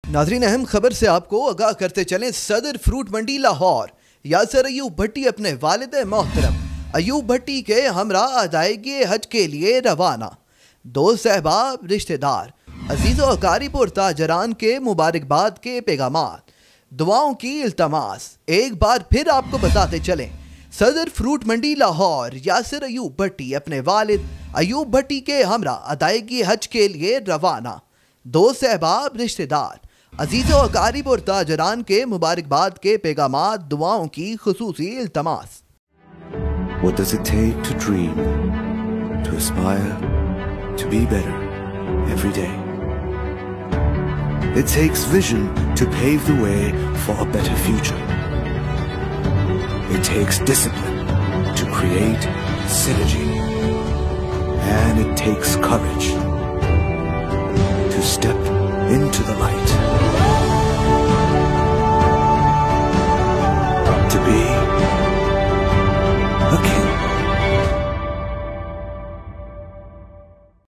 नाज़रीन, अहम खबर से आपको आगाह करते चलें। सदर फ्रूट मंडी लाहौर यासर अयूब भट्टी अपने वालिद मोहतरम अयूब भट्टी के हमरा अदायगी हज के लिए रवाना। दोस्त, सहबाब, रिश्तेदार, अजीज़ व अकारिब और ताजरान के मुबारकबाद के पैगामात, दुआओं की इल्तमास एक बार फिर आपको बताते चलें। सदर फ्रूट मंडी लाहौर यासर अयूब भट्टी अपने वालिद अयूब भट्टी के हमरा अदायगी हज के लिए रवाना। दोस्त, सहबाब, रिश्तेदार, अजीज़ व अकारिब और ताजरान के मुबारकबाद के पैगामात, दुआओं की खुसूसी इल्तमास। What does it take to dream, to aspire, to be better every day? It takes vision to pave the way for a better future. It takes discipline to create synergy. And it takes courage to step into the light.